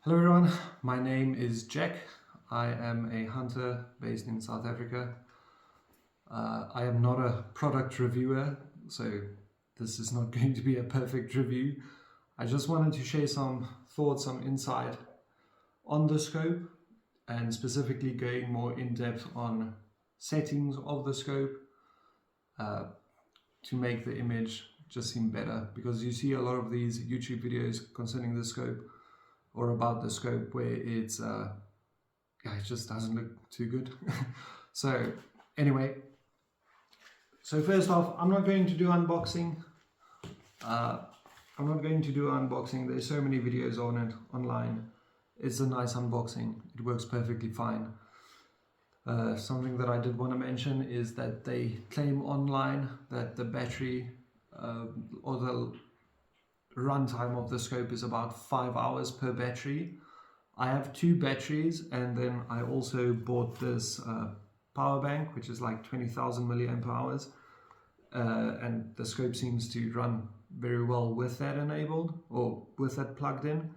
Hello everyone, my name is Jack. I am a hunter based in South Africa. I am not a product reviewer, so this is not going to be a perfect review. I just wanted to share some thoughts, some insight on the scope, and specifically going more in depth on settings of the scope to make the image just seem better, because you see a lot of these YouTube videos concerning the scope or about the scope where it's it just doesn't look too good. So anyway, so first off, I'm not going to do unboxing. There's so many videos on it online. It's a nice unboxing. It works perfectly fine. Something that I did want to mention is that they claim online that the battery or the runtime of the scope is about 5 hours per battery. I have 2 batteries, and then I also bought this power bank, which is like 20,000 milliamp hours, and the scope seems to run very well with that enabled or with that plugged in.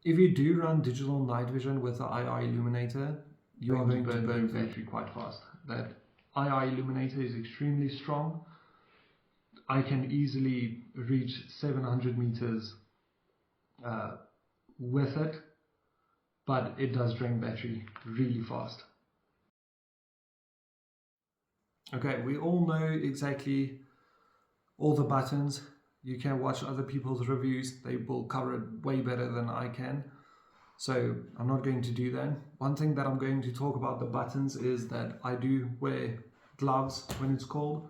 If you do run digital night vision with the II illuminator, you are going to burn the battery quite fast. That II illuminator is extremely strong. I can easily reach 700 meters with it, but it does drain battery really fast. Okay, we all know exactly all the buttons. You can watch other people's reviews. They will cover it way better than I can. So I'm not going to do that. One thing that I'm going to talk about the buttons is that I do wear gloves when it's cold.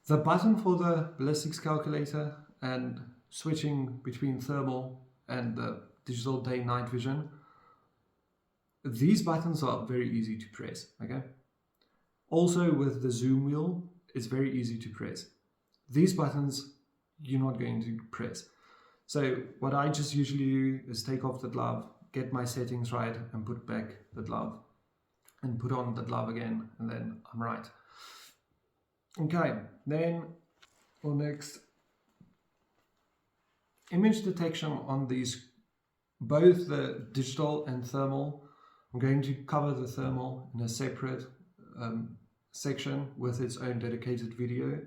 The button for the ballistics calculator and switching between thermal and the digital day-night vision, these buttons are very easy to press, okay? Also with the zoom wheel, it's very easy to press. These buttons, you're not going to press. So what I just usually do is take off the glove, get my settings right, and put back the glove, and put on the glove again, and then I'm right. Okay, then for next, image detection on these, both the digital and thermal. I'm going to cover the thermal in a separate section with its own dedicated video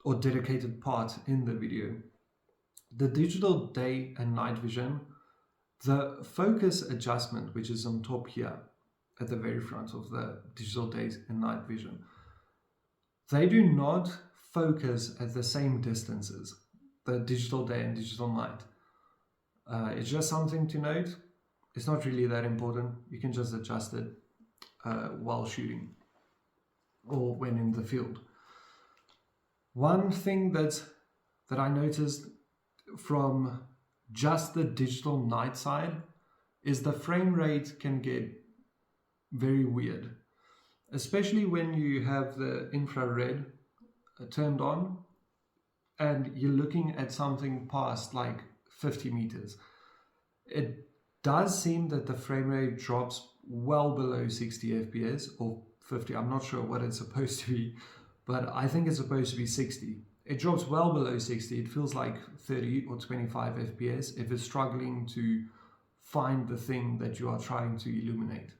or dedicated part in the video. The digital day and night vision, the focus adjustment, which is on top here at the very front of the digital day and night vision, they do not focus at the same distances, the digital day and digital night. It's just something to note. It's not really that important. You can just adjust it while shooting or when in the field. One thing that I noticed from just the digital night side is the frame rate can get very weird, especially when you have the infrared turned on and you're looking at something past like 50 meters. It does seem that the frame rate drops well below 60 FPS or 50. I'm not sure what it's supposed to be, but I think it's supposed to be 60. It drops well below 60. It feels like 30 or 25 FPS if it's struggling to find the thing that you are trying to illuminate.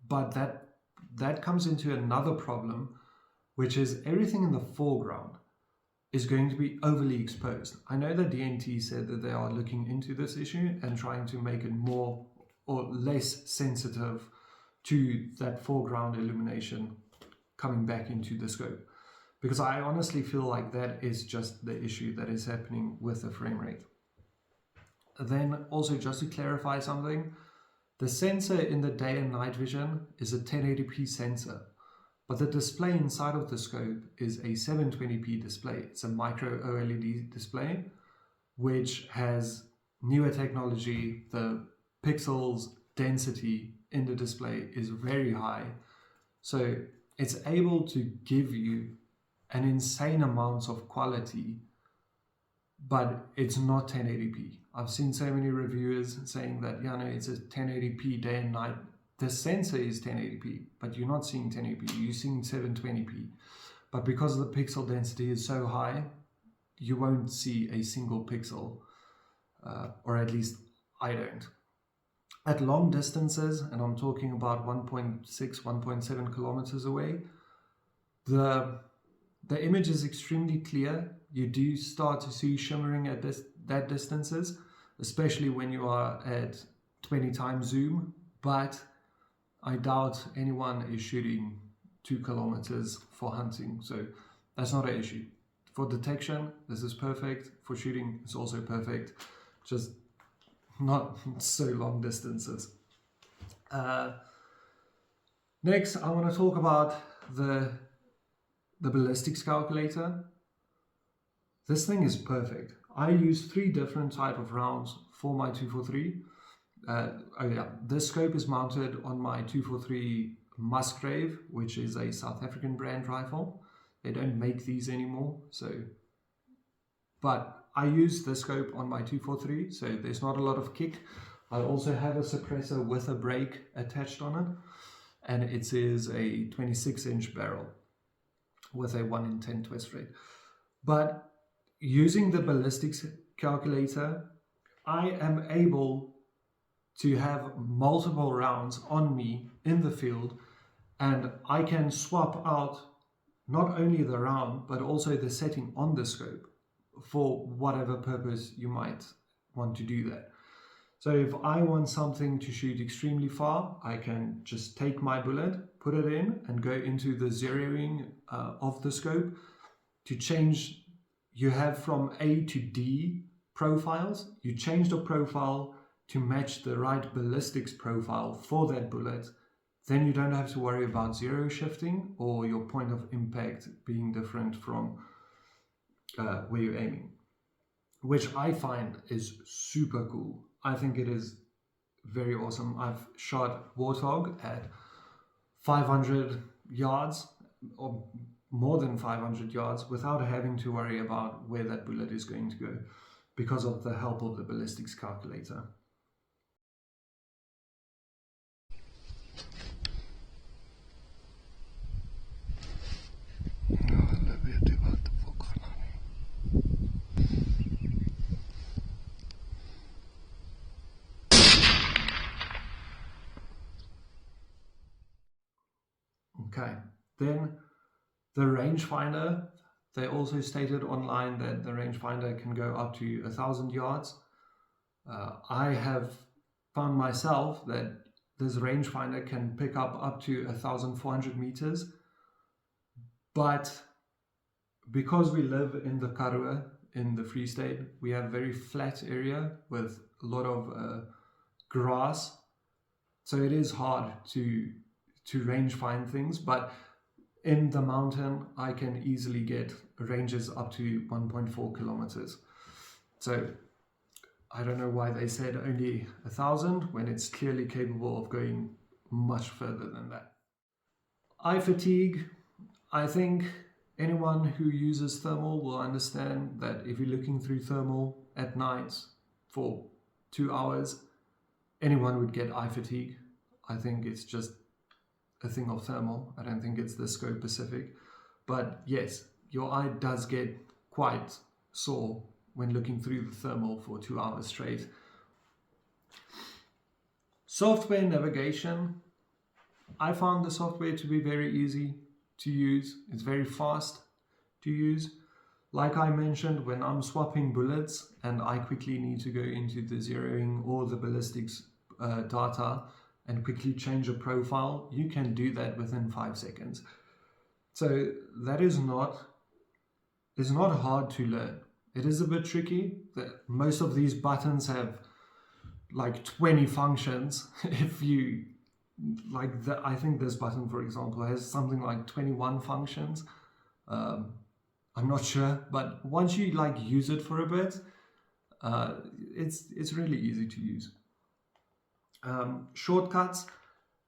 But that comes into another problem, which is everything in the foreground is going to be overly exposed. I know that DNT said that they are looking into this issue and trying to make it more or less sensitive to that foreground illumination coming back into the scope, because I honestly feel like that is just the issue that is happening with the frame rate. Then also, just to clarify something, the sensor in the day and night vision is a 1080p sensor, but the display inside of the scope is a 720p display. It's a micro OLED display, which has newer technology. The pixels density in the display is very high, so it's able to give you an insane amount of quality, but it's not 1080p. I've seen so many reviewers saying that, yeah, no, it's a 1080p day and night. The sensor is 1080p, but you're not seeing 1080p, you're seeing 720p. But because the pixel density is so high, you won't see a single pixel, or at least I don't. At long distances, and I'm talking about 1.6, 1.7 kilometers away, the image is extremely clear. You do start to see shimmering at that distances, especially when you are at 20 times zoom, but I doubt anyone is shooting 2 kilometers for hunting, so that's not an issue. For detection, this is perfect. For shooting, it's also perfect. Just not so long distances. Next, I want to talk about the ballistics calculator. This thing is perfect. I use 3 different type of rounds for my 243. This scope is mounted on my 243 Musgrave, which is a South African brand rifle. They don't make these anymore, but I use the scope on my 243, so there's not a lot of kick. I also have a suppressor with a brake attached on it, and it is a 26-inch barrel with a 1 in 10 twist rate. But using the ballistics calculator, I am able to have multiple rounds on me in the field, and I can swap out not only the round but also the setting on the scope for whatever purpose you might want to do that. So if I want something to shoot extremely far, I can just take my bullet, put it in, and go into the zeroing of the scope to change. You have from A to D profiles. You change the profile to match the right ballistics profile for that bullet. Then you don't have to worry about zero shifting or your point of impact being different from where you're aiming, which I find is super cool. I think it is very awesome. I've shot Warthog at 500 yards or more than 500 yards without having to worry about where that bullet is going to go because of the help of the ballistics calculator. Okay, then the rangefinder, they also stated online that the rangefinder can go up to 1,000 yards. I have found myself that this rangefinder can pick up to 1,400 meters, but because we live in the Karoo, in the Free State, we have very flat area with a lot of grass, so it is hard to range find things, but in the mountain I can easily get ranges up to 1.4 kilometers. So I don't know why they said only 1,000 when it's clearly capable of going much further than that. Eye fatigue, I think anyone who uses thermal will understand that if you're looking through thermal at night for 2 hours, anyone would get eye fatigue. I think it's just a thing of thermal. I don't think it's the scope specific, but yes, your eye does get quite sore when looking through the thermal for 2 hours straight. Software navigation, I found the software to be very easy to use. It's very fast to use. Like I mentioned, when I'm swapping bullets and I quickly need to go into the zeroing or the ballistics data and quickly change a profile, you can do that within 5 seconds. So that is not hard to learn. It is a bit tricky. Most of these buttons have like 20 functions. If you I think this button, for example, has something like 21 functions. I'm not sure, but once you use it for a bit, it's really easy to use. Shortcuts,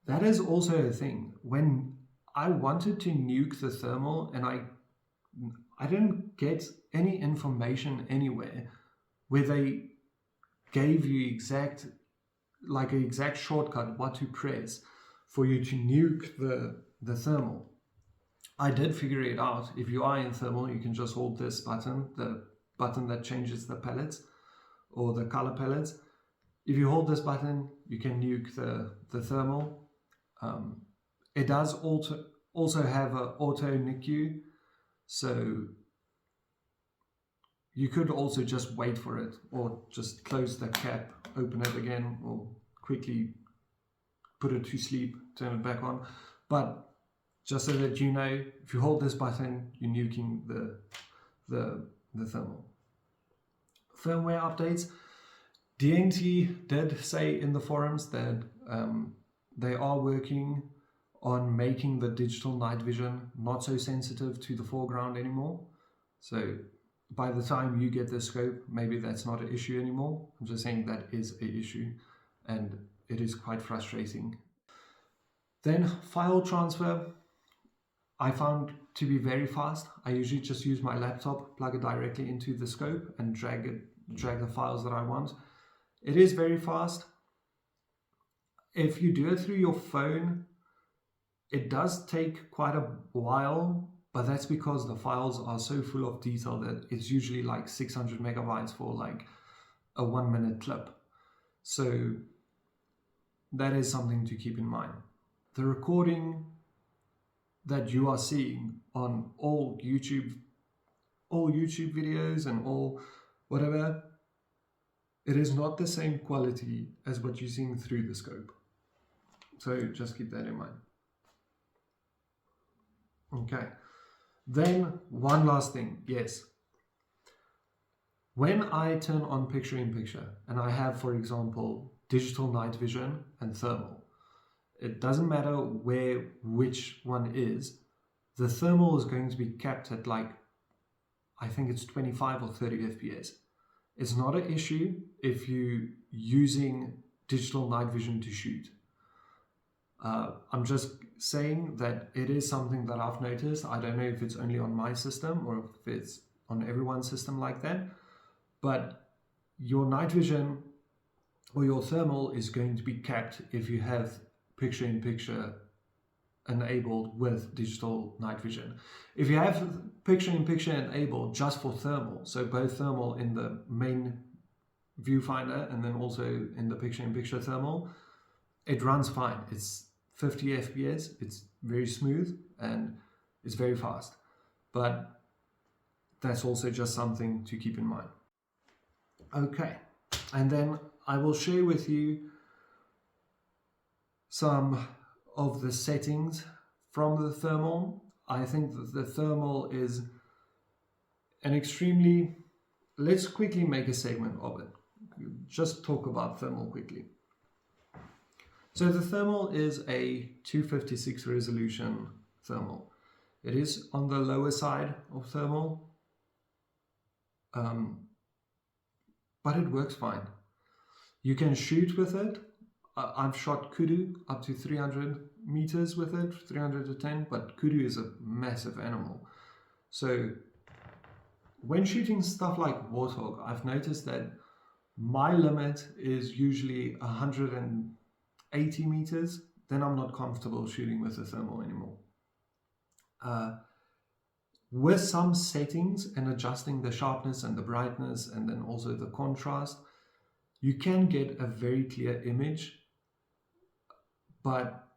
that is also a thing. When I wanted to nuke the thermal and I didn't get any information anywhere where they gave you an exact shortcut, what to press for you to nuke the thermal. I did figure it out. If you are in thermal, you can just hold this button, the button that changes the palettes or the color palettes. If you hold this button, you can nuke the thermal. It does also have an auto NICU, so you could also just wait for it, or just close the cap, open it again, or quickly put it to sleep, turn it back on. But just so that you know, if you hold this button, you're nuking the thermal. Firmware updates. DNT did say in the forums that they are working on making the digital night vision not so sensitive to the foreground anymore. So by the time you get the scope, maybe that's not an issue anymore. I'm just saying that is an issue, and it is quite frustrating. Then file transfer, I found to be very fast. I usually just use my laptop, plug it directly into the scope, and drag the files that I want. It is very fast. If you do it through your phone, it does take quite a while, but that's because the files are so full of detail that it's usually like 600 megabytes for like a 1 minute clip. So that is something to keep in mind. The recording that you are seeing on all YouTube videos and all whatever, it is not the same quality as what you're seeing through the scope. So just keep that in mind. Okay. Then one last thing, yes. When I turn on picture-in-picture and I have, for example, digital night vision and thermal, it doesn't matter which one is, the thermal is going to be capped at like, I think it's 25 or 30 FPS. It's not an issue if you're using digital night vision to shoot. I'm just saying that it is something that I've noticed. I don't know if it's only on my system or if it's on everyone's system like that, but your night vision or your thermal is going to be capped if you have picture-in-picture enabled with digital night vision. If you have picture-in-picture enabled just for thermal, so both thermal in the main viewfinder and then also in the picture-in-picture thermal, it runs fine. It's 50 FPS, it's very smooth and it's very fast. But that's also just something to keep in mind. Okay, and then I will share with you some of the settings from the thermal. I think that the thermal is an extremely, let's quickly make a segment of it. Just talk about thermal quickly. So the thermal is a 256 resolution thermal. It is on the lower side of thermal, but it works fine. You can shoot with it. I've shot kudu up to 300 meters with it, 310, but kudu is a massive animal. So when shooting stuff like warthog, I've noticed that my limit is usually 180 meters. Then I'm not comfortable shooting with the thermal anymore. With some settings and adjusting the sharpness and the brightness and then also the contrast, you can get a very clear image, but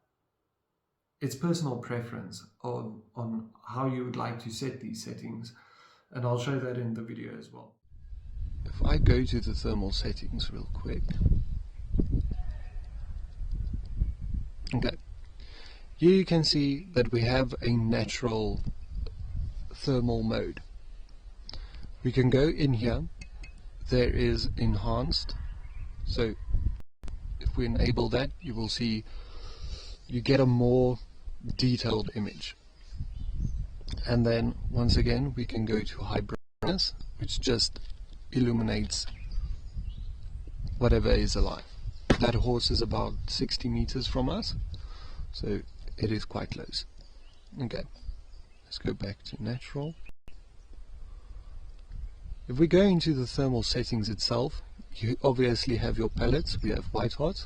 it's personal preference on how you would like to set these settings, and I'll show that in the video as well. If I go to the thermal settings real quick. Okay, here you can see that we have a natural thermal mode. We can go in here, there is enhanced, so if we enable that, you will see you get a more detailed image. And then once again we can go to high brightness, which just illuminates whatever is alive. That horse is about 60 meters from us, so it is quite close. Okay, let's go back to natural. If we go into the thermal settings itself, you obviously have your palettes. We have white hot,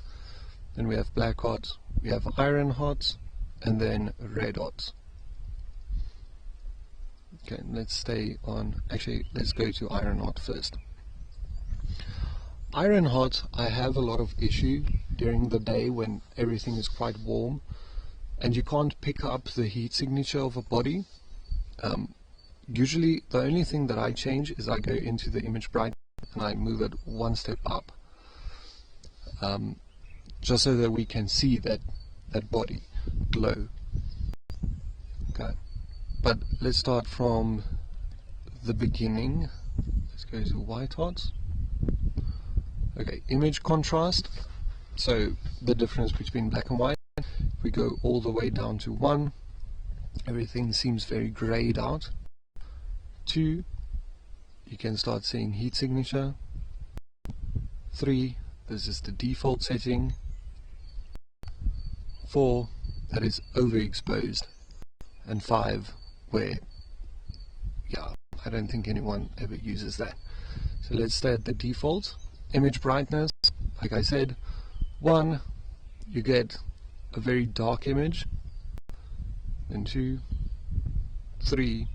then we have black hot, we have iron hot, and then red hot. Okay, let's stay on, actually let's go to iron hot first. Iron hot, I have a lot of issue during the day when everything is quite warm and you can't pick up the heat signature of a body. Usually the only thing that I change is I go into the image brightness and I move it one step up, just so that we can see that body glow. Okay, but let's start from the beginning. Let's go to white hot. Okay, image contrast, so the difference between black and white. If we go all the way down to 1, everything seems very grayed out. 2, you can start seeing heat signature. 3, this is the default setting. 4, that is overexposed. And 5, where, yeah, I don't think anyone ever uses that. So let's stay at the default. Image brightness, like I said, 1, you get a very dark image. Then 2, 3,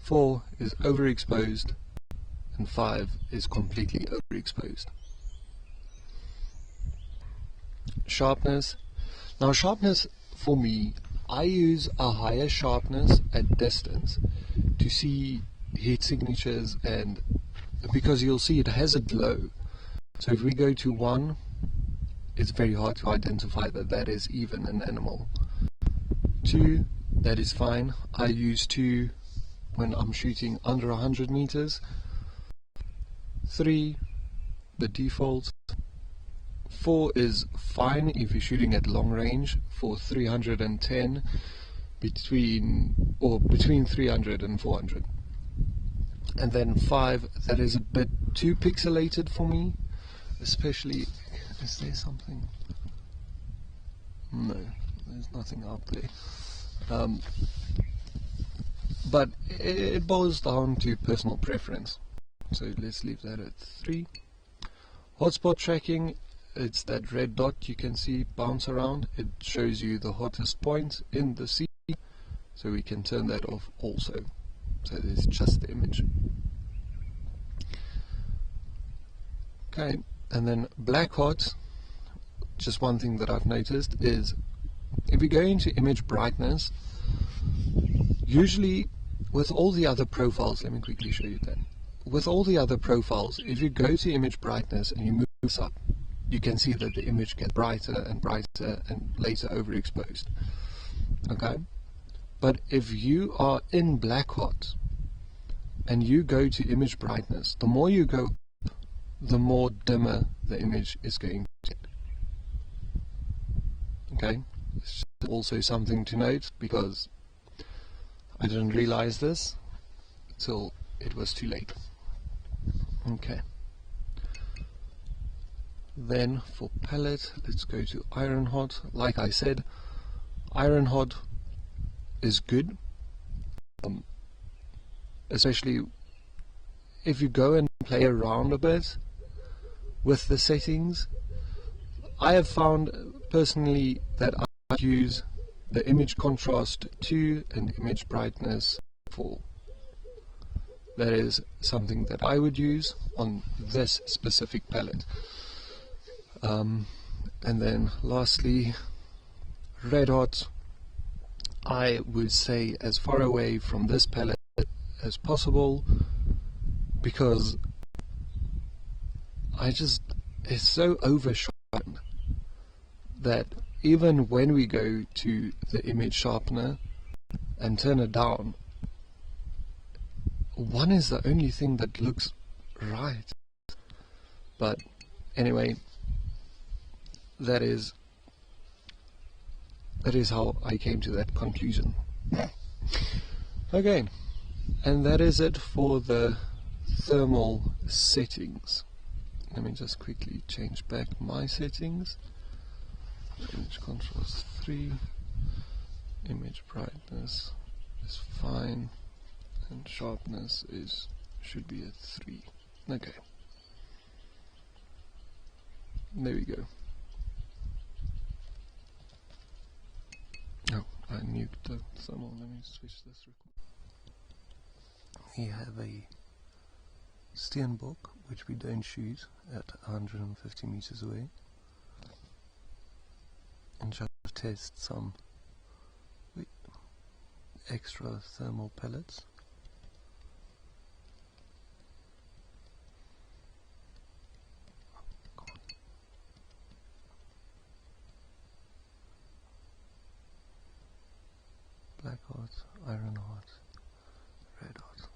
4 is overexposed, and 5 is completely overexposed. Sharpness. Now sharpness, for me, I use a higher sharpness at distance to see heat signatures, and because you'll see it has a glow. So if we go to 1, it's very hard to identify that that is even an animal. 2, that is fine. I use 2 when I'm shooting under 100 meters. 3, the default. 4 is fine if you're shooting at long range for 310, between 300 and 400. And then 5, that is a bit too pixelated for me, especially, is there something? No, there's nothing up there. But it boils down to personal preference. So let's leave that at 3. Hotspot tracking, it's that red dot you can see bounce around. It shows you the hottest point in the sea, so we can turn that off also. So there's just the image. Okay, and then black hot, just one thing that I've noticed is if we go into image brightness, usually with all the other profiles, let me quickly show you that. With all the other profiles, if you go to image brightness and you move this up, you can see that the image gets brighter and brighter and later overexposed. Okay? But if you are in black hot and you go to image brightness, the more you go up, the more dimmer the image is going to get. Okay? It's also something to note because I didn't realize this until it was too late. Okay. Then for palette, let's go to iron hot. Like I said, iron hot is good, especially if you go and play around a bit with the settings. I have found personally that I use the image contrast 2 and image brightness 4. That is something that I would use on this specific palette. And then lastly, red hot, I would say as far away from this palette as possible, because it's so overshot that even when we go to the image sharpener and turn it down, 1 is the only thing that looks right. But anyway, that is how I came to that conclusion. Okay, and that is it for the thermal settings. Let me just quickly change back my settings. Image contrast 3, image brightness is fine, and sharpness should be at 3. Okay, there we go. Oh, I nuked the thermal. Let me switch this real quick. you have a steenbok, which we don't shoot at 150 meters away, and just test some extra thermal pellets. Black heart, iron heart, red heart.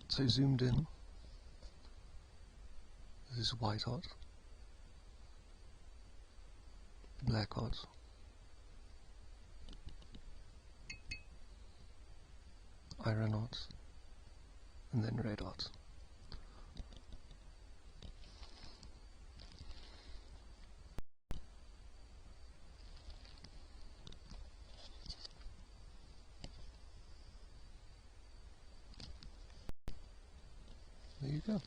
So zoomed in, this is white hot, black hot, iron hot, and then red hot. There you go.